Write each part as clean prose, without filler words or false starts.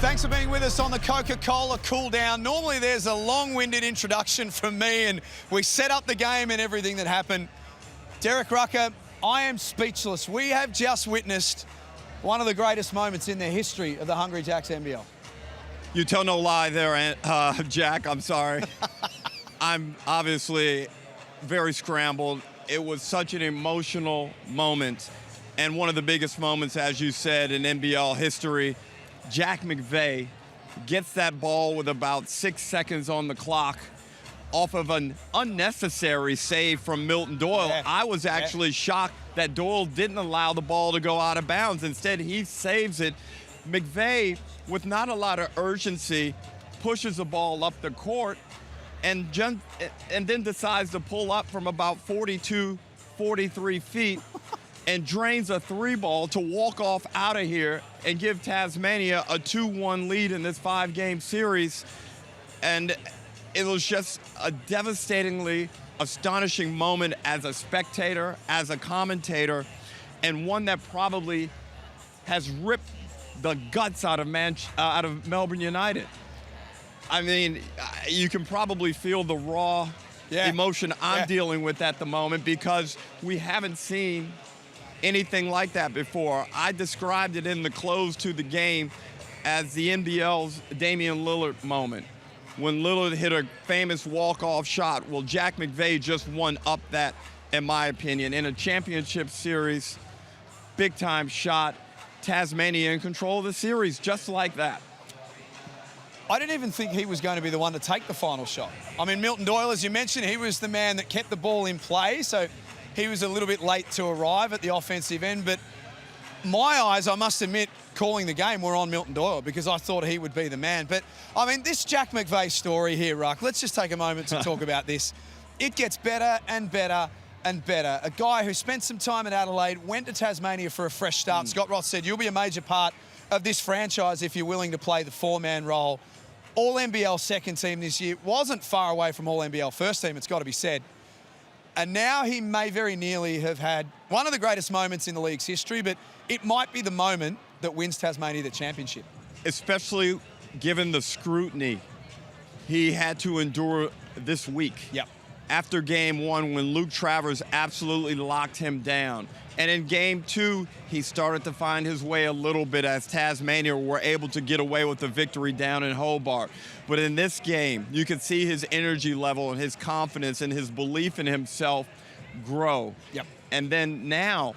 Thanks for being with us on the Coca-Cola cool down. Normally there's a long-winded introduction from me and we set up the game and everything that happened. Derek Rucker, I am speechless. We have just witnessed one of the greatest moments in the history of the Hungry Jacks NBL. You tell no lie there, Jack. I'm sorry. I'm obviously very scrambled. It was such an emotional moment and one of the biggest moments, as you said, in NBL history. Jack McVey gets that ball with about 6 seconds on the clock off of an unnecessary save from Milton Doyle. Yeah. I was actually shocked that Doyle didn't allow the ball to go out of bounds. Instead, he saves it. McVey, with not a lot of urgency, pushes the ball up the court and then decides to pull up from about 42, 43 feet and drains a 3-ball to walk off out of here and give Tasmania a 2-1 lead in this 5-game series. And it was just a devastatingly astonishing moment as a spectator, as a commentator, and one that probably has ripped the guts out of Melbourne United. I mean, you can probably feel the raw emotion I'm dealing with at the moment because we haven't seen anything like that before. I described it in the close to the game as the NBL's Damian Lillard moment, when Lillard hit a famous walk-off shot. Well, Jack McVey just won up that, in my opinion, in a championship series, big-time shot, Tasmania in control of the series, just like that. I didn't even think he was going to be the one to take the final shot. I mean, Milton Doyle, as you mentioned, he was the man that kept the ball in play, so he was a little bit late to arrive at the offensive end, but my eyes, I must admit, calling the game were on Milton Doyle because I thought he would be the man. But, I mean, this Jack McVey story here, Ruck, let's just take a moment to talk about this. It gets better and better and better. A guy who spent some time at Adelaide, went to Tasmania for a fresh start. Scott Roth said, you'll be a major part of this franchise if you're willing to play the 4-man role. All-NBL second team this year. Wasn't far away from All-NBL first team, it's got to be said. And now he may very nearly have had one of the greatest moments in the league's history, but it might be the moment that wins Tasmania the championship. Especially given the scrutiny he had to endure this week. Yep. After game 1, when Luke Travers absolutely locked him down. And in game 2, he started to find his way a little bit as Tasmania were able to get away with the victory down in Hobart. But in this game, you could see his energy level and his confidence and his belief in himself grow. Yep. And then now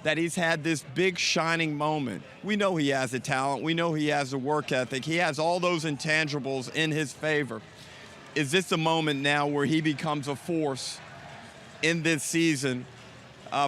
that he's had this big shining moment, we know he has the talent, we know he has the work ethic, he has all those intangibles in his favor. Is this a moment now where he becomes a force in this season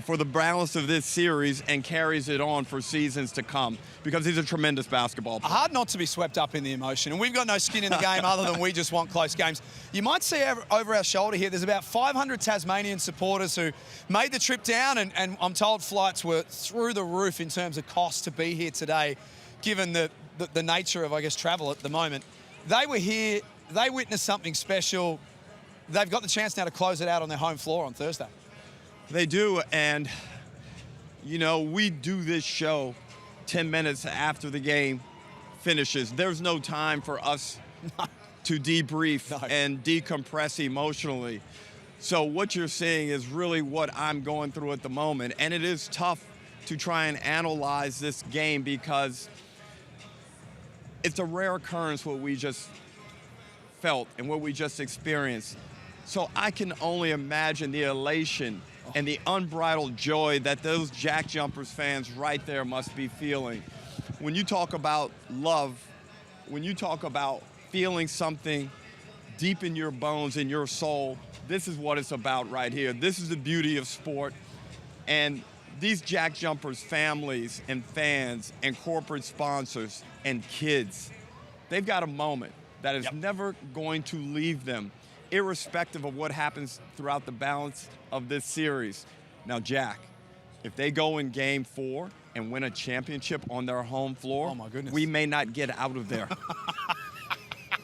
for the balance of this series and carries it on for seasons to come? Because he's a tremendous basketball player. Hard not to be swept up in the emotion, and we've got no skin in the game other than we just want close games. You might see over our shoulder here, there's about 500 Tasmanian supporters who made the trip down, and I'm told flights were through the roof in terms of cost to be here today, given the nature of, I guess, travel at the moment. They were here, they witnessed something special. They've got the chance now to close it out on their home floor on Thursday. They do, and, you know, we do this show 10 minutes after the game finishes. There's no time for us to debrief and decompress emotionally. So what you're seeing is really what I'm going through at the moment, and it is tough to try and analyze this game because it's a rare occurrence what we just felt and what we just experienced. So I can only imagine the elation and the unbridled joy that those Jack Jumpers fans right there must be feeling. When you talk about love, when you talk about feeling something deep in your bones, in your soul, this is what it's about right here. This is the beauty of sport. And these Jack Jumpers families and fans and corporate sponsors and kids, they've got a moment that is never going to leave them, irrespective of what happens throughout the balance of this series. Now, Jack, if they go in game 4 and win a championship on their home floor, oh my goodness, we may not get out of there.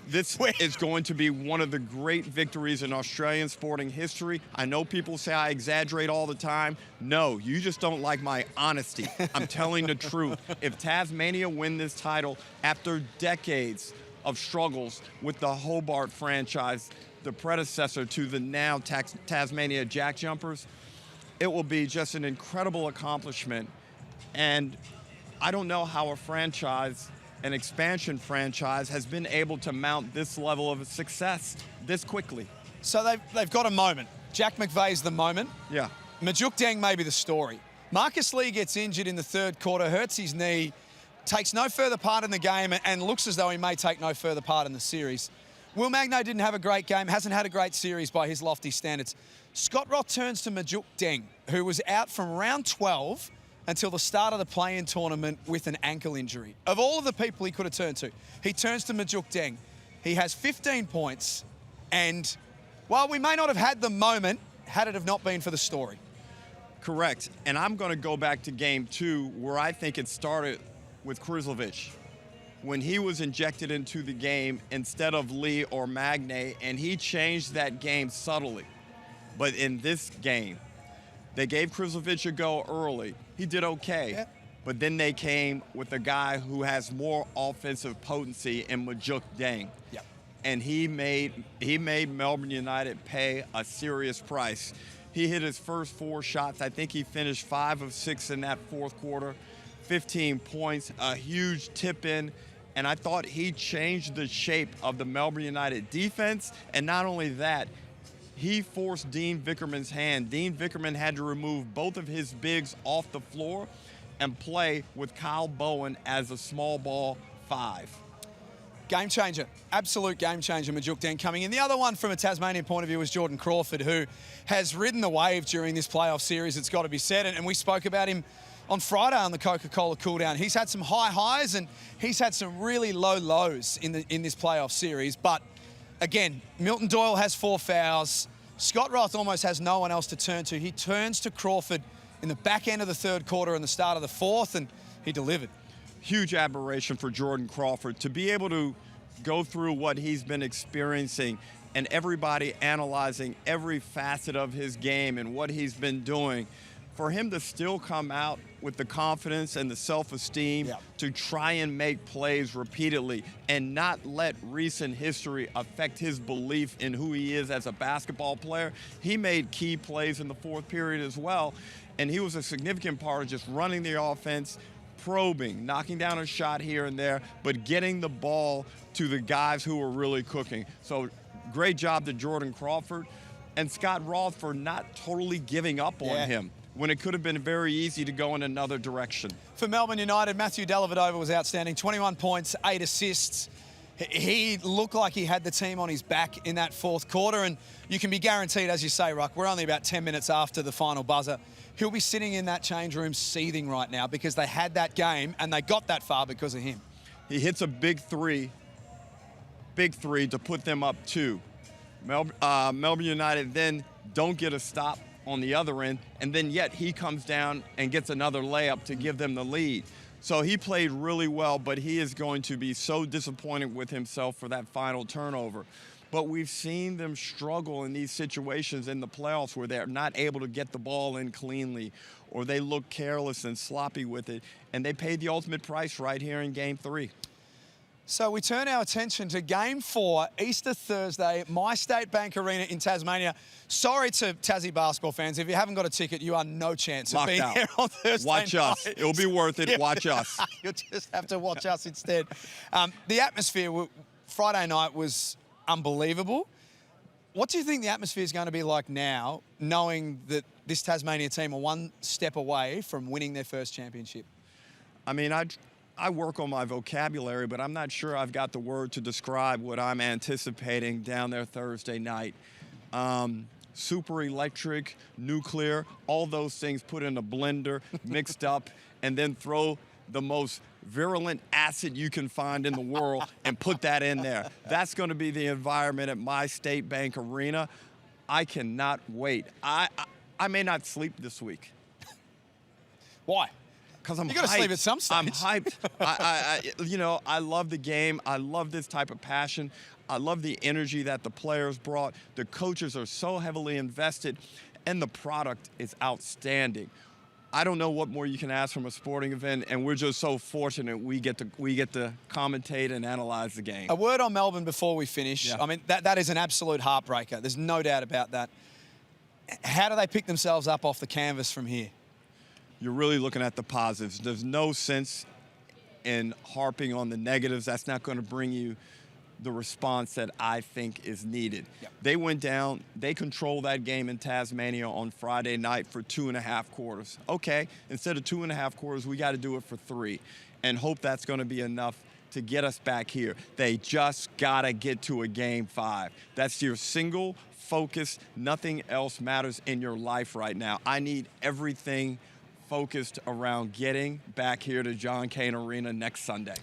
This is going to be one of the great victories in Australian sporting history. I know people say I exaggerate all the time. No, you just don't like my honesty. I'm telling the truth. If Tasmania win this title after decades of struggles with the Hobart franchise, the predecessor to the now Tasmania Jack Jumpers, it will be just an incredible accomplishment. And I don't know how a franchise, an expansion franchise, has been able to mount this level of success this quickly. So they've got a moment. Jack McVey's the moment. Yeah. Majuk Deng may be the story. Marcus Lee gets injured in the third quarter, hurts his knee, takes no further part in the game, and looks as though he may take no further part in the series. Will Magno didn't have a great game, hasn't had a great series by his lofty standards. Scott Roth turns to Majuk Deng, who was out from round 12 until the start of the play-in tournament with an ankle injury. Of all of the people he could have turned to, he turns to Majuk Deng. He has 15 points, and while we may not have had the moment, had it have not been for the story. Correct. And I'm going to go back to game 2, where I think it started with Kruzlovic, when he was injected into the game instead of Lee or Magne, and he changed that game subtly. But in this game, they gave Kruzlovic a go early. He did okay. Yeah. But then they came with a guy who has more offensive potency in Majuk Deng. Yep. And he made Melbourne United pay a serious price. He hit his first 4 shots. I think he finished 5 of 6 in that fourth quarter. 15 points, a huge tip in. And I thought he changed the shape of the Melbourne United defense. And not only that, he forced Dean Vickerman's hand. Dean Vickerman had to remove both of his bigs off the floor and play with Kyle Bowen as a small ball 5. Game changer, absolute game changer, Majuk Deng coming in. The other one from a Tasmanian point of view is Jordan Crawford, who has ridden the wave during this playoff series, it's got to be said. And we spoke about him on Friday on the Coca-Cola cooldown. He's had some high highs and he's had some really low lows in this playoff series. But again, Milton Doyle has 4 fouls. Scott Roth almost has no one else to turn to. He turns to Crawford in the back end of the third quarter and the start of the fourth, and he delivered. Huge aberration for Jordan Crawford to be able to go through what he's been experiencing and everybody analyzing every facet of his game and what he's been doing. For him to still come out with the confidence and the self-esteem to try and make plays repeatedly and not let recent history affect his belief in who he is as a basketball player. He made key plays in the fourth period as well, and he was a significant part of just running the offense, probing, knocking down a shot here and there, but getting the ball to the guys who were really cooking. So great job to Jordan Crawford and Scott Roth for not totally giving up on him when it could have been very easy to go in another direction. For Melbourne United, Matthew Dellavedova was outstanding. 21 points, 8 assists. He looked like he had the team on his back in that fourth quarter, and you can be guaranteed, as you say, Ruck, we're only about 10 minutes after the final buzzer. He'll be sitting in that change room seething right now because they had that game and they got that far because of him. He hits a big three to put them up 2. Melbourne United then don't get a stop on the other end, and then yet he comes down and gets another layup to give them the lead. So he played really well, but he is going to be so disappointed with himself for that final turnover. But we've seen them struggle in these situations in the playoffs where they're not able to get the ball in cleanly, or they look careless and sloppy with it, and they paid the ultimate price right here in Game 3. So we turn our attention to Game 4, Easter Thursday, My State Bank Arena in Tasmania. Sorry to Tassie basketball fans, if you haven't got a ticket, you are no chance of being here on Thursday Watch night. us. It'll be worth it. Watch us. You'll just have to watch us instead. The atmosphere Friday night was unbelievable. What do you think the atmosphere is going to be like now, knowing that this Tasmania team are one step away from winning their first championship? I mean, I work on my vocabulary, but I'm not sure I've got the word to describe what I'm anticipating down there Thursday night. Super electric, nuclear, all those things put in a blender, mixed up, and then throw the most virulent acid you can find in the world and put that in there. That's going to be the environment at My State Bank Arena. I cannot wait. I may not sleep this week. Why? Because I'm You got to hyped. sleep at some stage. I'm hyped. I love the game. I love this type of passion. I love the energy that the players brought. The coaches are so heavily invested, and the product is outstanding. I don't know what more you can ask from a sporting event, and we're just so fortunate we get to commentate and analyze the game. A word on Melbourne before we finish. Yeah. I mean, that is an absolute heartbreaker. There's no doubt about that. How do they pick themselves up off the canvas from here? You're really looking at the positives. There's no sense in harping on the negatives. That's not going to bring you the response that I think is needed. Yep. They went down, they controlled that game in Tasmania on Friday night for 2.5 quarters. Okay, instead of 2.5 quarters, we got to do it for 3 and hope that's going to be enough to get us back here. They just got to get to a game 5. That's your single focus. Nothing else matters in your life right now. I need everything focused around getting back here to John Cain Arena next Sunday.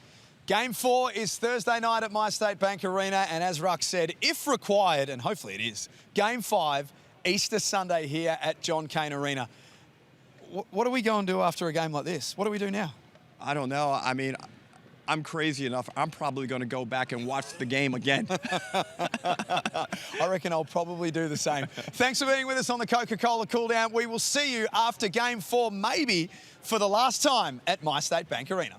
Game 4 is Thursday night at MyState Bank Arena, and as Ruck said, if required, and hopefully it is, Game 5, Easter Sunday here at John Cain Arena. What do we go and do after a game like this? What do we do now? I don't know. I mean, I'm crazy enough. I'm probably going to go back and watch the game again. I reckon I'll probably do the same. Thanks for being with us on the Coca-Cola Cool Down. We will see you after Game 4, maybe for the last time at MyState Bank Arena.